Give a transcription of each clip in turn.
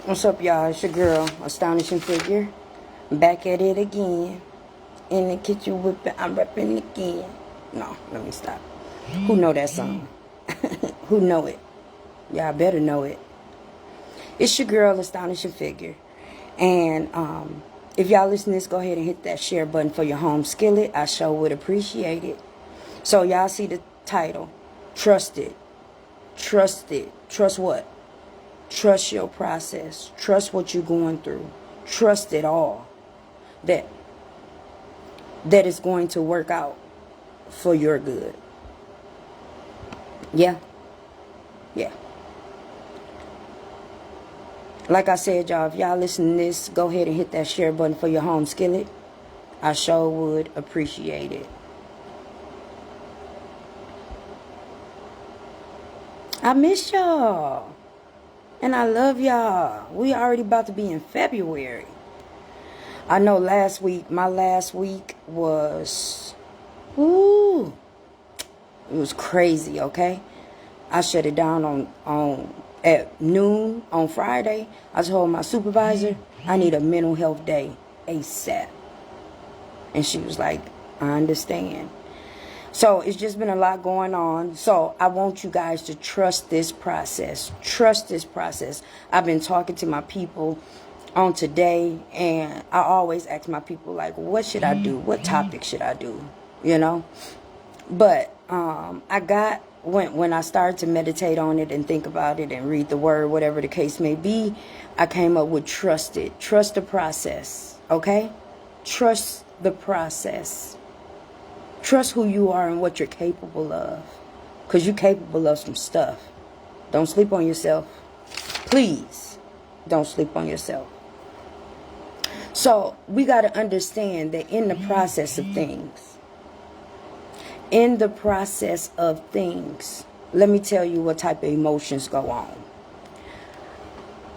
What's up, y'all? It's your girl, Astonishing Figure. Back at it again. In the kitchen whipping, I'm repping again. No, let me stop. Who know that song? Who know it? Y'all better know it. It's your girl, Astonishing Figure. And if y'all listen to this, go ahead and hit that share button for your home skillet. I sure would appreciate it. So y'all see the title. Trust it. Trust it. Trust what? Trust your process. Trust what you're going through. Trust it all. That it's going to work out for your good. Yeah. Yeah. Like I said, y'all, if y'all listen to this, go ahead and hit that share button for your home skillet. I sure would appreciate it. I miss y'all. And I love y'all. We already about to be in February. I know my last week was, it was crazy, okay? I shut it down at noon on Friday. I told my supervisor, I need a mental health day ASAP. And she was like, I understand. So it's just been a lot going on. So I want you guys to trust this process. Trust this process. I've been talking to my people on today, and I always ask my people, like, what should I do? What topic should I do? You know? But when I started to meditate on it and think about it and read the word, whatever the case may be, I came up with trust it. Trust the process. Okay? Trust the process. Trust who you are and what you're capable of. Because you're capable of some stuff. Don't sleep on yourself. Please, don't sleep on yourself. So, we got to understand that in the process of things, let me tell you what type of emotions go on.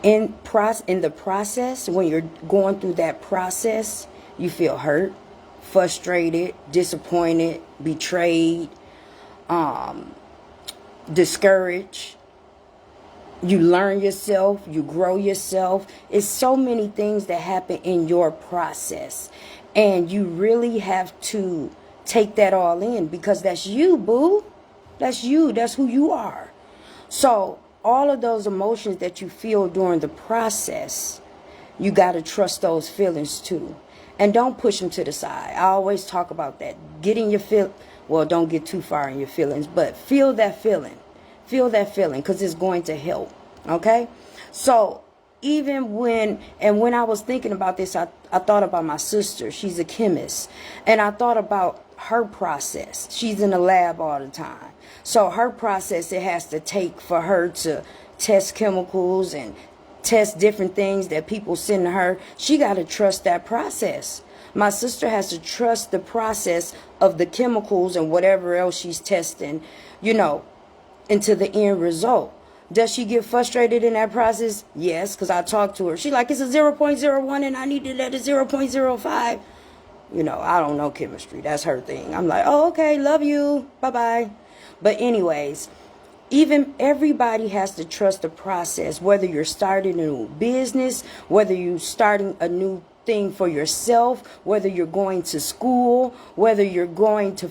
In the process, when you're going through that process, you feel hurt, frustrated, disappointed, betrayed, discouraged. You learn yourself, you grow yourself. It's so many things that happen in your process. And you really have to take that all in, because that's you, boo. That's you. That's who you are. So all of those emotions that you feel during the process, you got to trust those feelings too. And don't push them to the side. I always talk about that. Don't get too far in your feelings, but feel that feeling. Feel that feeling, because it's going to help. Okay? So, when I was thinking about this, I thought about my sister. She's a chemist. And I thought about her process. She's in the lab all the time. So, her process, it has to take for her to test chemicals and test different things that people send to her. She got to trust that process. My sister has to trust the process of the chemicals and whatever else she's testing, into the end result. Does she get frustrated in that process? Yes, because I talked to her. She's like, it's a 0.01 and I need it at a 0.05. I don't know chemistry. That's her thing. I'm like, oh, okay, love you. Bye-bye. But anyways, everybody has to trust the process, whether you're starting a new business, whether you're starting a new thing for yourself, whether you're going to school, whether you're going to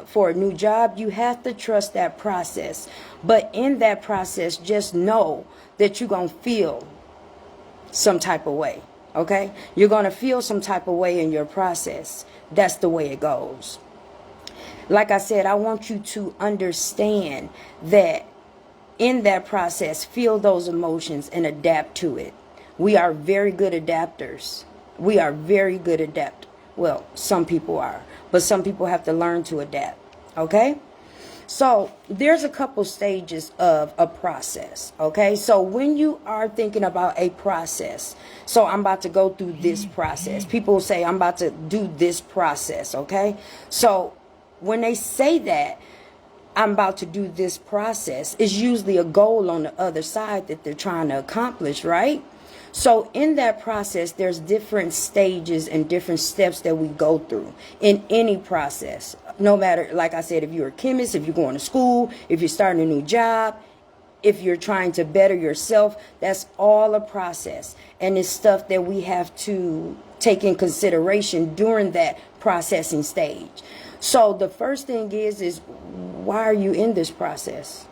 for a new job. You have to trust that process. But in that process, just know that you're going to feel some type of way. Okay? You're going to feel some type of way in your process. That's the way it goes. Like I said, I want you to understand that in that process, feel those emotions and adapt to it. We are very good adapters. We are very good adapters. Well, some people are, but some people have to learn to adapt. Okay? So there's a couple stages of a process. Okay? So when you are thinking about a process, so I'm about to go through this process. People say I'm about to do this process. Okay? So when they say that, I'm about to do this process, it's usually a goal on the other side that they're trying to accomplish, right? So in that process, there's different stages and different steps that we go through in any process. No matter, like I said, if you're a chemist, if you're going to school, if you're starting a new job, if you're trying to better yourself, that's all a process. And it's stuff that we have to take in consideration during that processing stage. So the first thing is why are you in this process?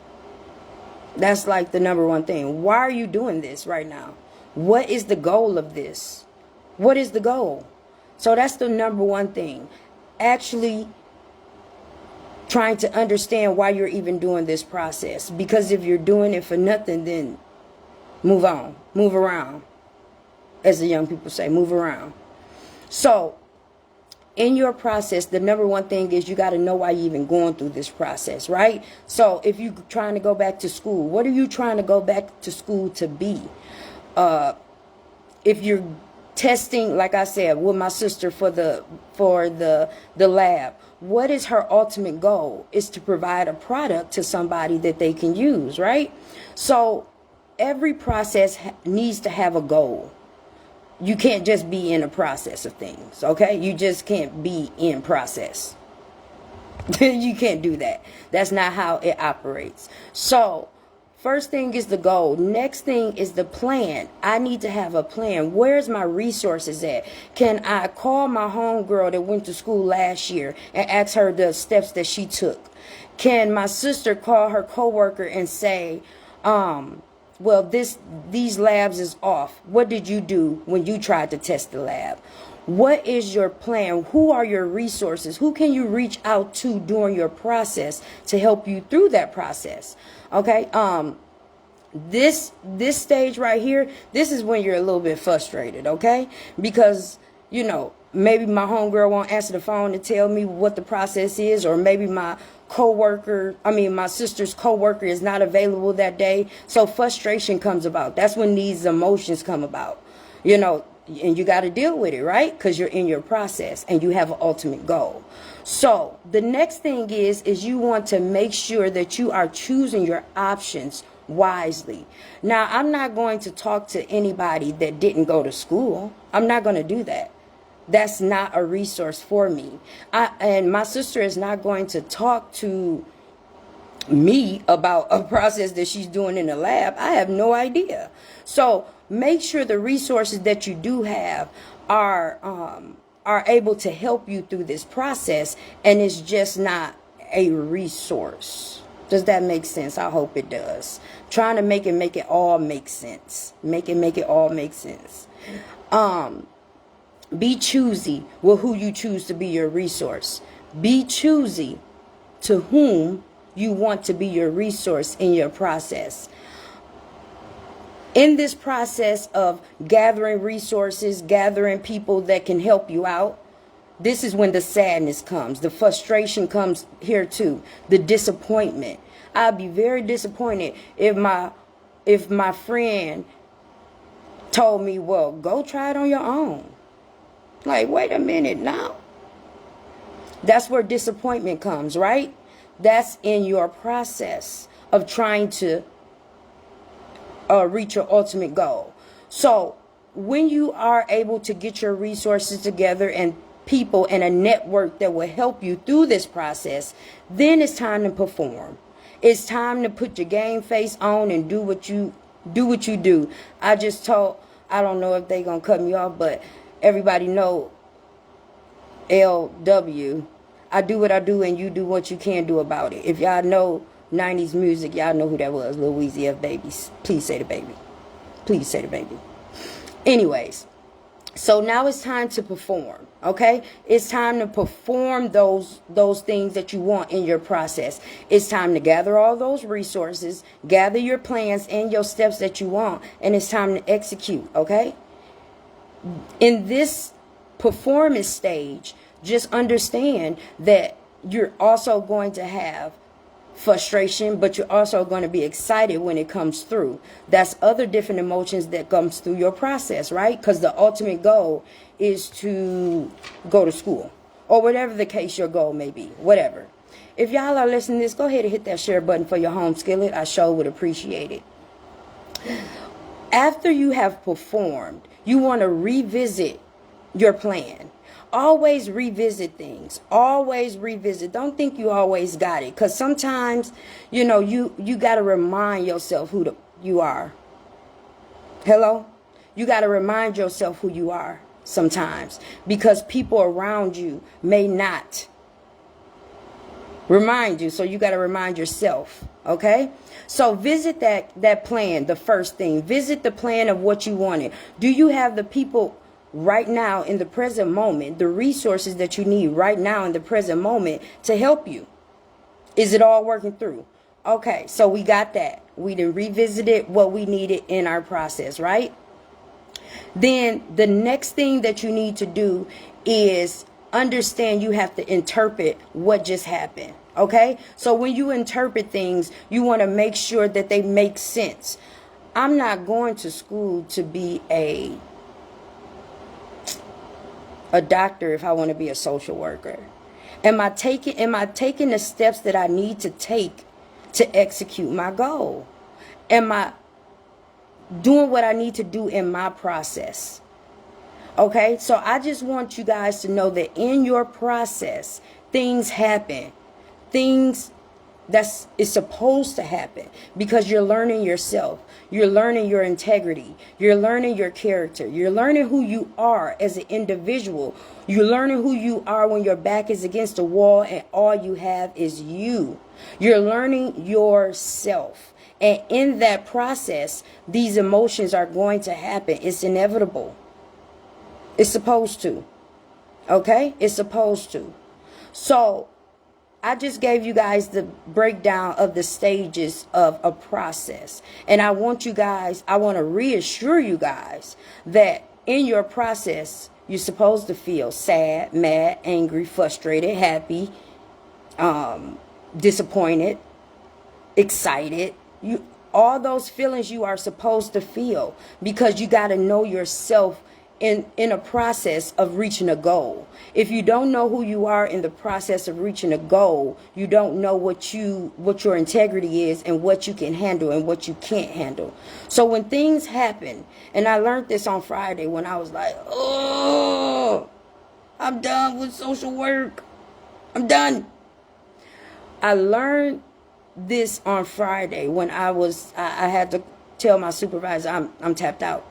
That's like the number one thing. Why are you doing this right now? What is the goal of this? What is the goal? So that's the number one thing. Actually trying to understand why you're even doing this process. Because if you're doing it for nothing, then move on. Move around. As the young people say, move around. So in your process, the number one thing is you got to know why you're even going through this process, right? So if you're trying to go back to school, what are you trying to go back to school to be? If you're testing, like I said, with my sister for the lab, what is her ultimate goal? Is to provide a product to somebody that they can use, right? So every process needs to have a goal. You can't just be in a process of things, okay? You just can't be in process. You can't do that. That's not how it operates. So first thing is the goal. Next thing is the plan. I need to have a plan. Where's my resources at? Can I call my homegirl that went to school last year and ask her the steps that she took? Can my sister call her coworker and say, well, these labs is off. What did you do when you tried to test the lab? What is your plan? Who are your resources? Who can you reach out to during your process to help you through that process? Okay. This stage right here, this is when you're a little bit frustrated, okay? Because, you know, maybe my homegirl won't answer the phone to tell me what the process is, or maybe my sister's coworker is not available that day. So frustration comes about. That's when these emotions come about, you know, and you got to deal with it, right? Because you're in your process and you have an ultimate goal. So the next thing is you want to make sure that you are choosing your options wisely. Now, I'm not going to talk to anybody that didn't go to school. I'm not going to do that. That's not a resource for me. And my sister is not going to talk to me about a process that she's doing in the lab. I have no idea. So make sure the resources that you do have are able to help you through this process, and it's just not a resource. Does that make sense? I hope it does. Trying to make it all make sense. Make it all make sense. Be choosy with who you choose to be your resource. Be choosy to whom you want to be your resource in your process. In this process of gathering resources, gathering people that can help you out, this is when the sadness comes. The frustration comes here too. The disappointment. I'd be very disappointed if my friend told me, well, go try it on your own. Like, wait a minute now. That's where disappointment comes, right? That's in your process of trying to reach your ultimate goal. So when you are able to get your resources together and people and a network that will help you through this process, then it's time to perform. It's time to put your game face on and do what you do. I don't know if they're going to cut me off, but everybody know LW. I do what I do and you do what you can do about it. If y'all know 90s music, y'all know who that was. Lil Weezy F Baby. Please say the baby. Please say the baby. Anyways, so now it's time to perform, okay? It's time to perform those things that you want in your process. It's time to gather all those resources, gather your plans and your steps that you want, and it's time to execute, okay? In this performance stage, just understand that you're also going to have frustration, but you're also going to be excited when it comes through. That's other different emotions that comes through your process, right? Because the ultimate goal is to go to school, or whatever the case your goal may be, whatever. If y'all are listening to this, go ahead and hit that share button for your home skillet. I sure would appreciate it. After you have performed, you want to revisit your plan. always revisit things. Always revisit. Don't think you always got it. Because sometimes, you got to remind yourself who you are. Hello? You got to remind yourself who you are sometimes. Because people around you may not remind you. So you got to remind yourself. Okay? So visit that plan, the first thing. Visit the plan of what you wanted. Do you have the people right now in the present moment, the resources that you need right now in the present moment to help you? Is it all working through? Okay, so we got that. We done revisited what we needed in our process, right? Then the next thing that you need to do is understand you have to interpret what just happened. Okay, so when you interpret things, you want to make sure that they make sense. I'm not going to school to be a doctor if I want to be a social worker. Am I taking the steps that I need to take to execute my goal? Am I doing what I need to do in my process? Okay, so I just want you guys to know that in your process, things happen. Things that is supposed to happen because you're learning yourself. You're learning your integrity. You're learning your character. You're learning who you are as an individual. You're learning who you are when your back is against the wall and all you have is you. You're learning yourself. And in that process, these emotions are going to happen. It's inevitable. It's supposed to. Okay? It's supposed to. So I just gave you guys the breakdown of the stages of a process. And I want to reassure you guys that in your process, you're supposed to feel sad, mad, angry, frustrated, happy, disappointed, excited. All those feelings you are supposed to feel because you got to know yourself in a process of reaching a goal. If you don't know who you are in the process of reaching a goal, you don't know what your integrity is and what you can handle and what you can't handle. So when things happen, and I learned this on Friday when I was like, oh, I'm done with social work. I'm done. I learned this on Friday when I had to tell my supervisor I'm tapped out.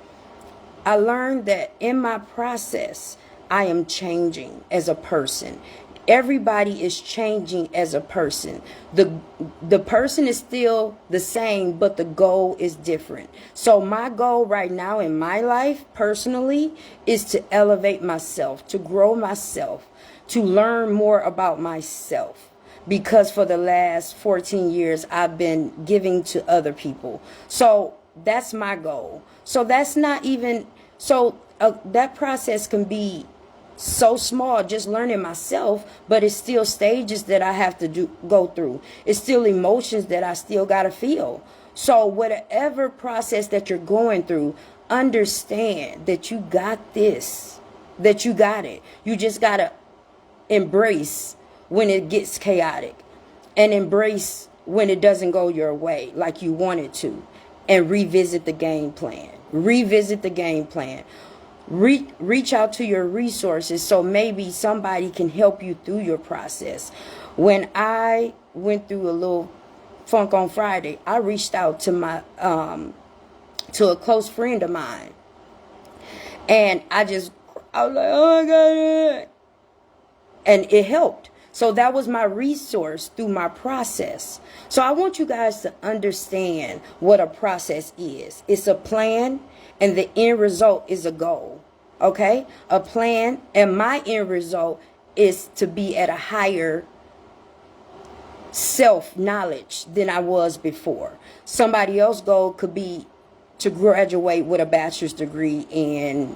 I learned that in my process, I am changing as a person. Everybody is changing as a person. The person is still the same, but the goal is different. So my goal right now in my life, personally, is to elevate myself, to grow myself, to learn more about myself. Because for the last 14 years, I've been giving to other people. So that's my goal. So that's not even, that process can be so small, just learning myself, but it's still stages that I have to go through. It's still emotions that I still got to feel. So whatever process that you're going through, understand that you got this, that you got it. You just got to embrace when it gets chaotic and embrace when it doesn't go your way like you want it to, and revisit the game plan. Revisit the game plan. Reach out to your resources so maybe somebody can help you through your process. When I went through a little funk on Friday, I reached out to my to a close friend of mine, and I was like, oh my God, and it helped. So that was my resource through my process. So I want you guys to understand what a process is. It's a plan, and the end result is a goal. Okay? A plan, and my end result is to be at a higher self-knowledge than I was before. Somebody else's goal could be to graduate with a bachelor's degree in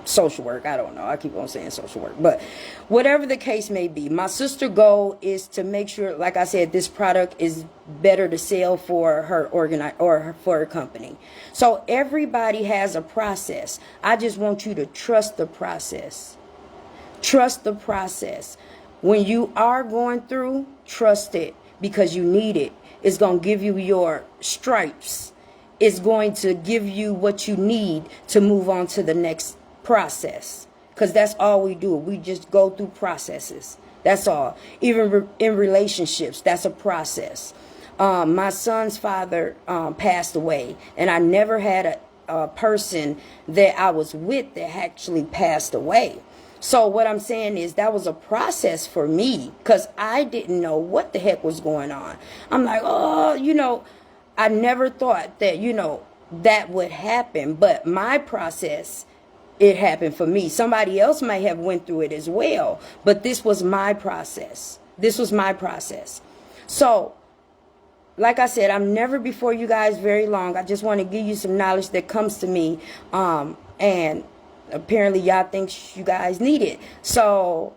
social work. I don't know. I keep on saying social work. But whatever the case may be, my sister's goal is to make sure, like I said, this product is better to sell for her or for her company. So everybody has a process. I just want you to trust the process. Trust the process. When you are going through, trust it because you need it. It's going to give you your stripes. It's going to give you what you need to move on to the next process. Because that's all we do. We just go through processes. That's all. Even in relationships, that's a process. My son's father passed away, and I never had a person that I was with that actually passed away. So what I'm saying is that was a process for me, because I didn't know what the heck was going on. I'm like, oh, I never thought that, that would happen. But my process, it happened for me. Somebody else might have went through it as well, but this was my process. This was my process. So, like I said, I'm never before you guys very long. I just want to give you some knowledge that comes to me, and apparently y'all think you guys need it. So,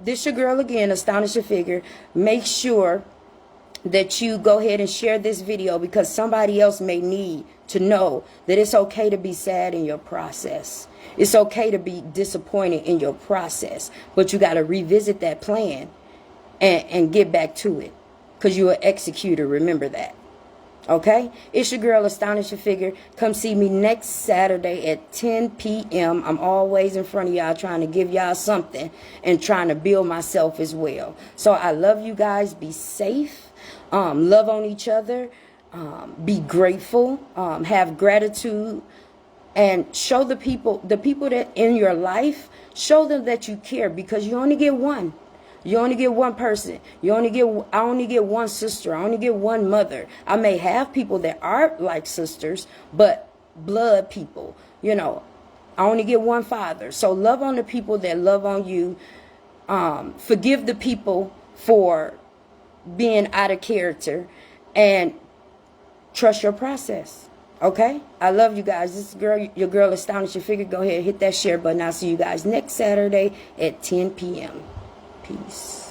this your girl again, Astonish Your Figure. Make sure that you go ahead and share this video, because somebody else may need to know that it's okay to be sad in your process. It's okay to be disappointed in your process, but you got to revisit that plan and get back to it, because you're an executor. Remember that. Okay? It's your girl, Astonish Your Figure. Come see me next Saturday at 10 p.m. I'm always in front of y'all trying to give y'all something and trying to build myself as well. So I love you guys. Be safe. Love on each other. Be grateful. Have gratitude. And show the people that in your life, show them that you care, because you only get one. You only get one person. I only get one sister. I only get one mother. I may have people that aren't like sisters, but blood people, I only get one father. So love on the people that love on you. Forgive the people for being out of character, and trust your process. Okay? I love you guys. This is your girl, Astonish Your Figure. Go ahead, hit that share button. I'll see you guys next Saturday at 10 p.m. Peace.